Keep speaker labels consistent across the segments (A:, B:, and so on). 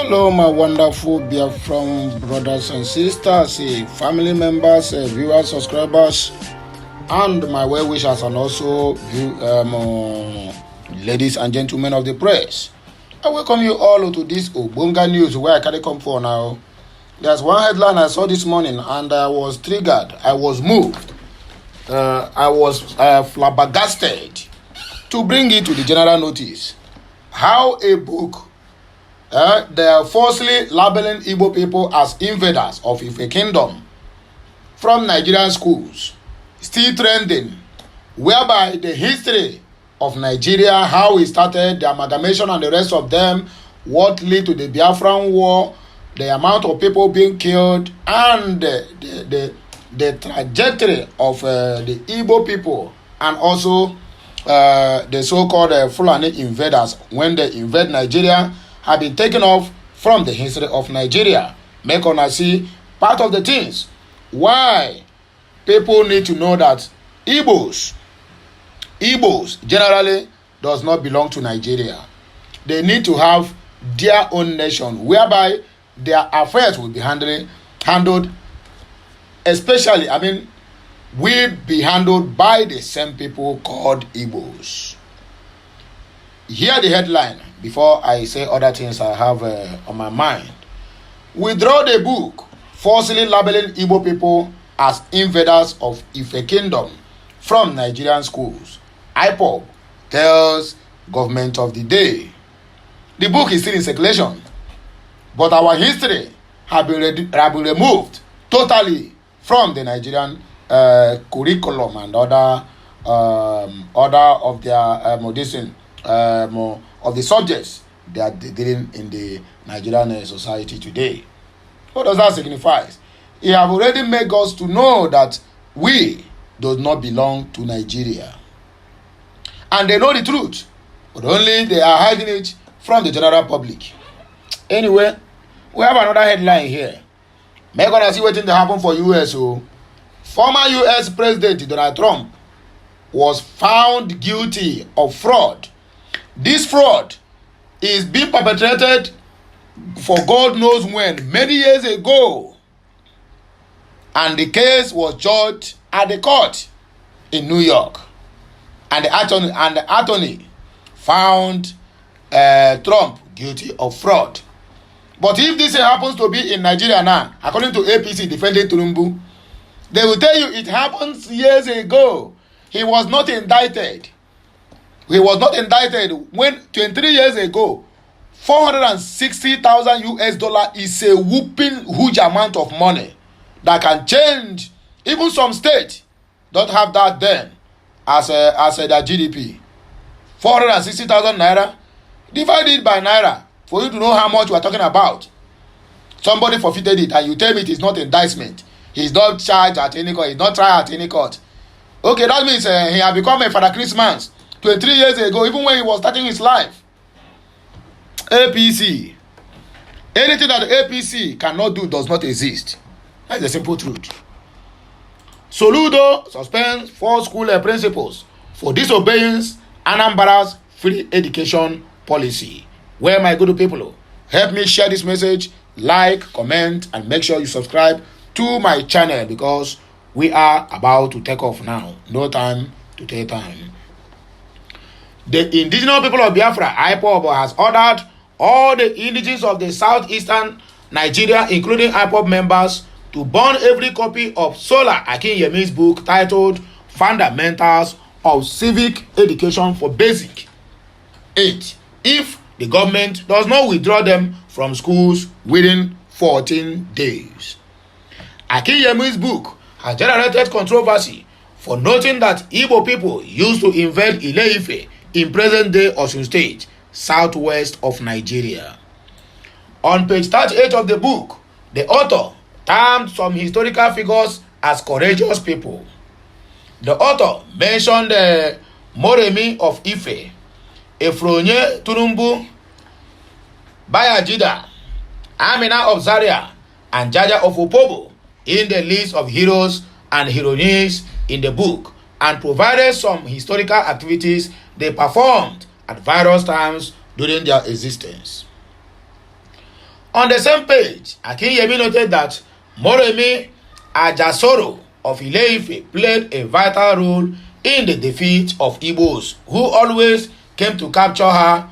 A: Hello, my wonderful BIAFRA brothers and sisters, family members, viewers, subscribers, and my well wishers, and also ladies and gentlemen of the press. I welcome you all to this Obonga news where I carry come for now. There's one headline I saw this morning and I was triggered. I was moved. I was flabbergasted to bring it to the general notice. How a book they are falsely labeling Igbo people as invaders of Ife Kingdom from Nigerian schools, still trending, whereby the history of Nigeria, how it started, the amalgamation and the rest of them, what led to the Biafran War, the amount of people being killed, and the trajectory of the Igbo people, and also the so-called Fulani invaders when they invade Nigeria, have been taken off from the history of Nigeria. Make una see part of the things why people need to know that Igbos generally does not belong to Nigeria. They need to have their own nation whereby their affairs will be handled, especially, will be handled by the same people called Igbos. Hear the headline before I say other things I have on my mind. Withdraw the book falsely labeling Igbo people as invaders of Ife Kingdom from Nigerian schools. IPOB tells government of the day. The book is still in circulation, but our history have been removed totally from the Nigerian curriculum and other of their of the subjects they are dealing in the Nigerian society today. What does that signify? He have already made us to know that we do not belong to Nigeria. And they know the truth, but only they are hiding it from the general public. Anyway, we have another headline here. Make gonna see what thing that happened for US. Former US President Donald Trump was found guilty of fraud. This fraud is being perpetrated for God knows when, many years ago. And the case was judged at the court in New York. And the attorney found Trump guilty of fraud. But if this happens to be in Nigeria now, according to APC defending Tinubu, they will tell you it happens years ago. He was not indicted. He was not indicted when 23 years ago, $460,000 is a whooping huge amount of money that can change. Even some states don't have that then as their GDP. 460,000 naira, divided by naira for you to know how much we are talking about. Somebody forfeited it and you tell me it is not indictment. He's not charged at any court. He's not tried at any court. Okay, that means he has become a Father Christmas 23 years ago, even when he was starting his life. APC. Anything that the APC cannot do does not exist. That's the simple truth. Soludo suspends 4 school principals for disobeying Anambra's free education policy. Where my good people, help me share this message, like, comment, and make sure you subscribe to my channel because we are about to take off now. No time to take time. The indigenous people of Biafra, IPOB, has ordered all the indigenes of the southeastern Nigeria, including IPOB members, to burn every copy of Sola Akinyemi's book titled Fundamentals of Civic Education for Basic 8 if the government does not withdraw them from schools within 14 days. Akinyemi's book has generated controversy for noting that Igbo people used to invade Ile-Ife in present-day Osun State, southwest of Nigeria. On page 38 of the book, the author termed some historical figures as courageous people. The author mentioned Moremi of Ife, Efronye Turumbu, Bayajida, Amina of Zaria, and Jaja of Opobo in the list of heroes and heroines in the book, and provided some historical activities they performed at various times during their existence. On the same page, Akinyemi noted that Moremi Ajasoro of Ile-Ife played a vital role in the defeat of Igbos, who always came to capture her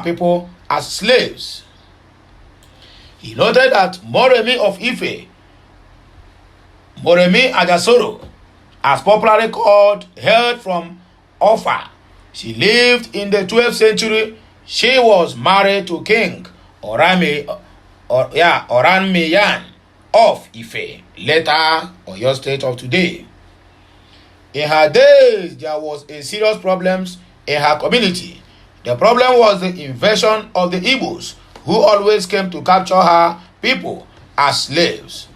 A: people as slaves. He noted that Moremi of Ife, Moremi Ajasoro, as popularly called, hailed from Offa. She lived in the 12th century. She was married to King Oranmiyan of Ife, later Oyo State of today. In her days, there was a serious problem in her community. The problem was the invasion of the Igbos, who always came to capture her people as slaves.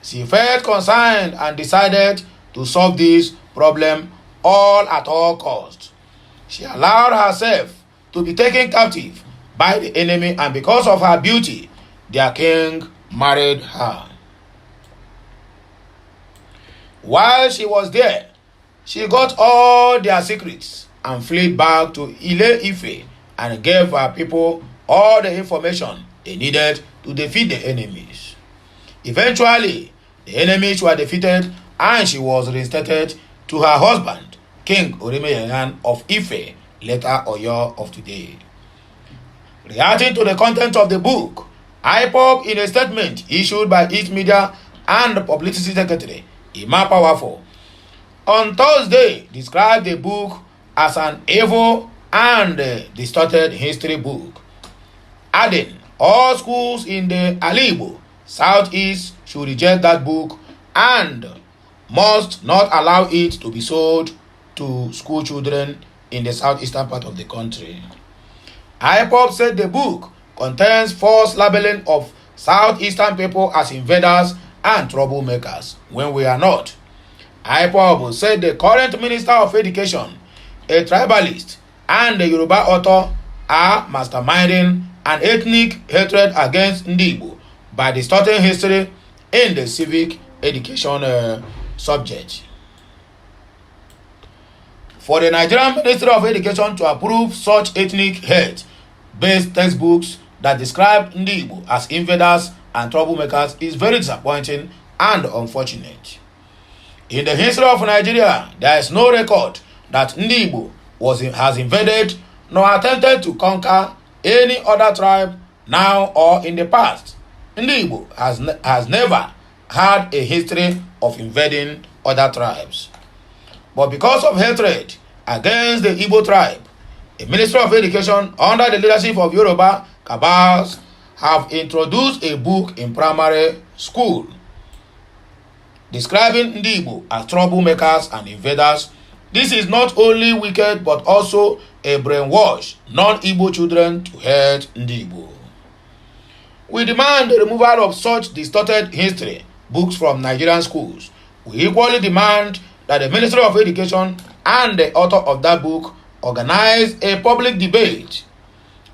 A: She felt concerned and decided to solve this problem at all costs. She allowed herself to be taken captive by the enemy, and because of her beauty, their king married her. While she was there, she got all their secrets and fled back to Ile-Ife and gave her people all the information they needed to defeat the enemies. Eventually, the enemies were defeated and she was reinstated to her husband, King Oranmiyan of Ife, later Oyo of today. Reacting to the content of the book, IPOB, in a statement issued by its media and publicity secretary, Ima Powerful, on Thursday, described the book as an evil and distorted history book, adding all schools in the Alibo Southeast should reject that book and must not allow it to be sold to school children in the southeastern part of the country. IPOB said the book contains false labeling of southeastern people as invaders and troublemakers when we are not. IPOB said the current Minister of Education, a tribalist, and the Yoruba author are masterminding an ethnic hatred against Ndigbo by distorting history in the civic education subject. For the Nigerian Ministry of Education to approve such ethnic hate-based textbooks that describe Ndigbo as invaders and troublemakers is very disappointing and unfortunate. In the history of Nigeria, there is no record that Ndigbo has invaded nor attempted to conquer any other tribe now or in the past. Ndigbo has never had a history of invading other tribes. But because of hatred against the Igbo tribe, the Ministry of Education, under the leadership of Yoruba cabals, have introduced a book in primary school describing Ndigbo as troublemakers and invaders. This is not only wicked but also a brainwash non-Igbo children to hate Ndigbo. We demand the removal of such distorted history books from Nigerian schools. We equally demand that the Ministry of Education and the author of that book organize a public debate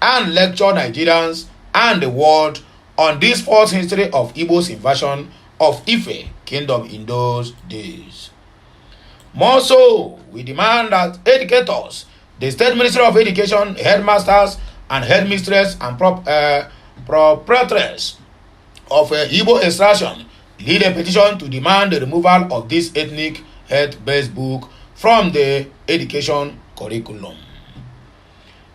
A: and lecture Nigerians and the world on this false history of Igbo's invasion of Ife kingdom in those days. More so, we demand that educators, the State Ministry of Education, headmasters and headmistresses and proprietors of Igbo extraction lead a petition to demand the removal of this ethnic hate-based book from the education curriculum.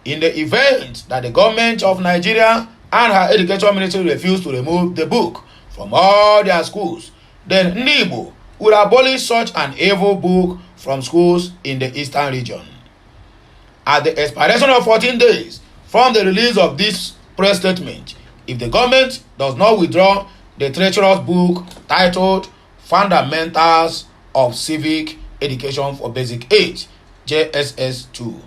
A: In the event that the government of Nigeria and her education ministry refuse to remove the book from all their schools, then Ndigbo will abolish such an evil book from schools in the eastern region. At the expiration of 14 days from the release of this press statement, if the government does not withdraw the treacherous book titled Fundamentals of Civic Education for Basic Age, JSS 2,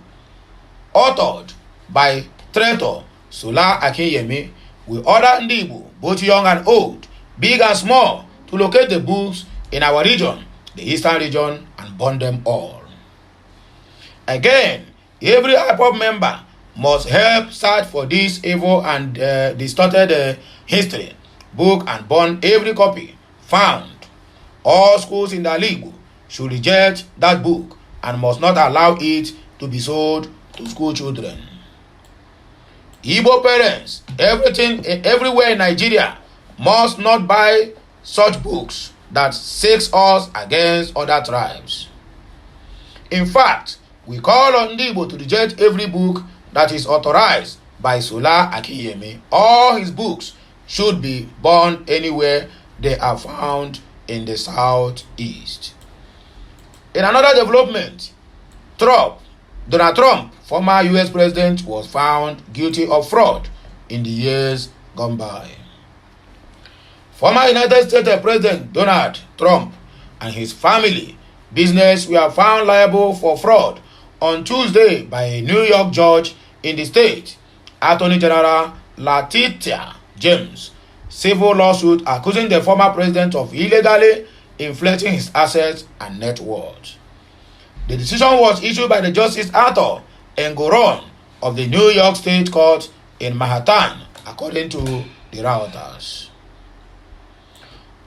A: authored by traitor Sola Akinyemi, we order Ndigbo, both young and old, big and small, to locate the books in our region, the eastern region, and burn them all. Again, every IPOB member must help search for this evil and distorted history book and burn every copy found. All schools in the Alibo should reject that book and must not allow it to be sold to school children. Igbo parents, everywhere in Nigeria must not buy such books that seeks us against other tribes. In fact, we call on the Igbo to reject every book that is authorized by Sola Akiyemi. All his books should be burned anywhere they are found in the southeast. In another development, Donald Trump, former US president, was found guilty of fraud in the years gone by. Former United States President Donald Trump and his family business were found liable for fraud on Tuesday by a New York judge in the state. Attorney General Letitia James civil lawsuit accusing the former president of illegally inflating his assets and net worth. The decision was issued by the Justice Arthur Engoron of the New York State Court in Manhattan, according to the Reuters.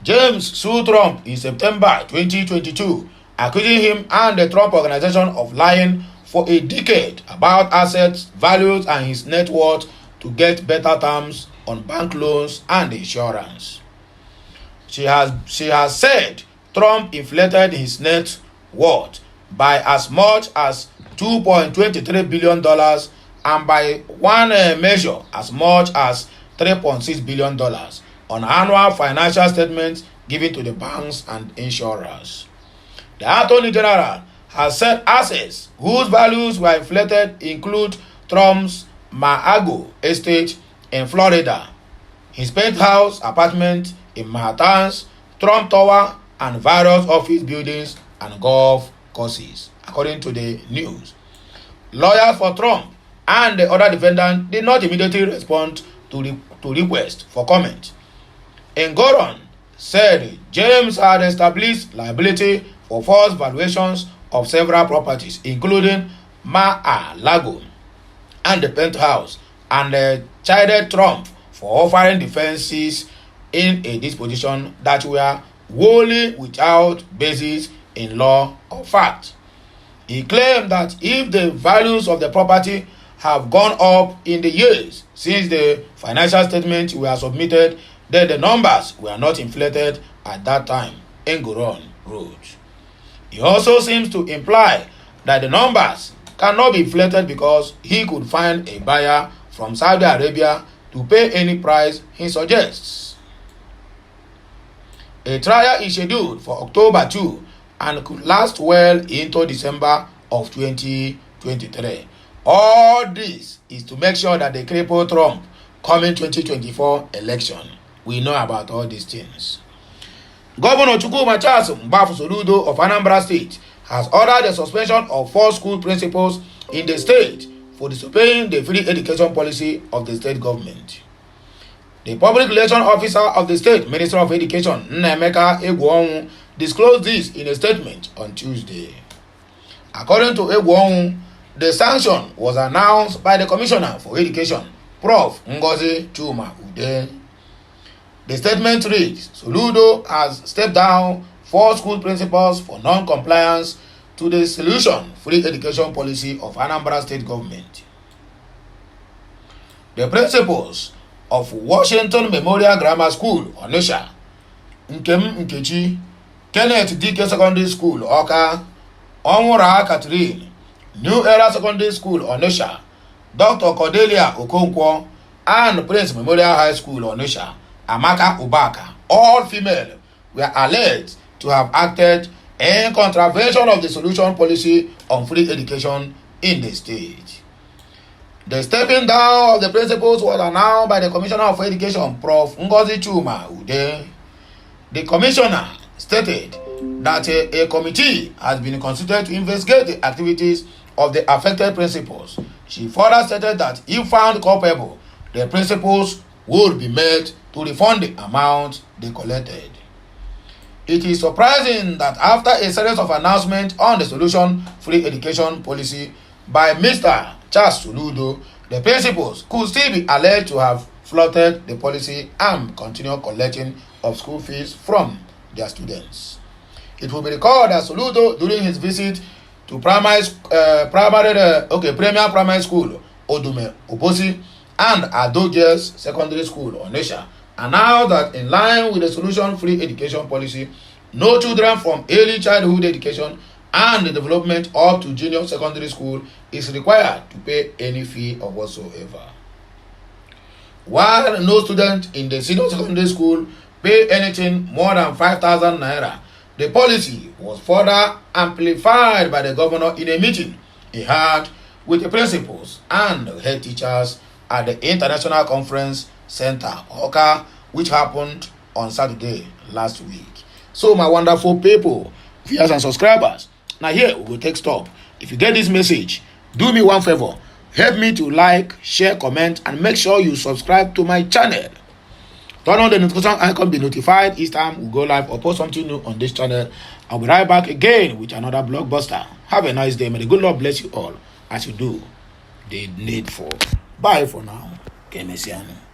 A: James sued Trump in September 2022, accusing him and the Trump Organization of lying for a decade about assets, values, and his net worth to get better terms on bank loans and insurance. She has said Trump inflated his net worth by as much as $2.23 billion and by one measure as much as $3.6 billion on annual financial statements given to the banks and insurers. The Attorney General has said assets whose values were inflated include Trump's Mar-a-Lago estate in Florida, his penthouse apartment in Manhattan's Trump Tower, and various office buildings and golf courses, according to the news. Lawyers for Trump and the other defendants did not immediately respond to request for comment. Engoron said James had established liability for false valuations of several properties, including Mar-a-Lago and the penthouse, and chided Trump for offering defenses in a disposition that were wholly without basis in law or fact. He claimed that if the values of the property have gone up in the years since the financial statements were submitted, then the numbers were not inflated at that time, Engoron wrote. He also seems to imply that the numbers cannot be inflated because he could find a buyer from Saudi Arabia to pay any price he suggests. A trial is scheduled for October 2 and could last well into December of 2023. All this is to make sure that the crippled Trump coming 2024 election. We know about all these things. Governor Chukwuma Charles Mgbafu Soludo of Anambra State has ordered the suspension of 4 school principals in the state for disobeying the free education policy of the state government. The public relations officer of the state Minister of Education, Nnaemeka Egwuonwu, disclosed this in a statement on Tuesday. According to Egwuonwu, the sanction was announced by the Commissioner for Education, Prof. Ngozi Chuma Ude. The statement reads, Soludo has stepped down 4 school principals for non-compliance to the solution free education policy of Anambra State government. The principals of Washington Memorial Grammar School, Onitsha, Nkem Nkechi, Kenneth Dike Secondary School, Oka, Onwura Catherine, New Era Secondary School, Onitsha, Dr. Cordelia Okonkwo, and Prince Memorial High School, Onitsha, Amaka Ubaka, all female, were alleged to have acted in contravention of the solution policy on free education in the state. The stepping down of the principals was announced by the Commissioner for Education, Prof. Ngozi Chuma Ude. The commissioner stated that a committee has been constituted to investigate the activities of the affected principals. She further stated that if found culpable, the principals would be made to refund the amount they collected. It is surprising that after a series of announcements on the solution free education policy by Mr. Charles Soludo, the principals could still be alleged to have flouted the policy and continue collecting of school fees from their students. It will be recalled that Soludo, during his visit to Premier Primary School, Odume Obosi, and Adogers Secondary School, Onitsha, announced that in line with the solution-free education policy, no children from early childhood education and the development up to junior secondary school is required to pay any fee or whatsoever. While no student in the senior secondary school pay anything more than 5,000 naira, the policy was further amplified by the governor in a meeting he had with the principals and head teachers at the International Conference Center, Oka, which happened on Saturday last week. So, my wonderful people, viewers and subscribers, now here we will take stop. If you get this message, do me one favor. Help me to like, share, comment, and make sure you subscribe to my channel. Turn on the notification icon, be notified each time we go live or post something new on this channel. I'll be right back again with another blockbuster. Have a nice day. May the good Lord bless you all as you do the needful. Bye for now. Kemesiano.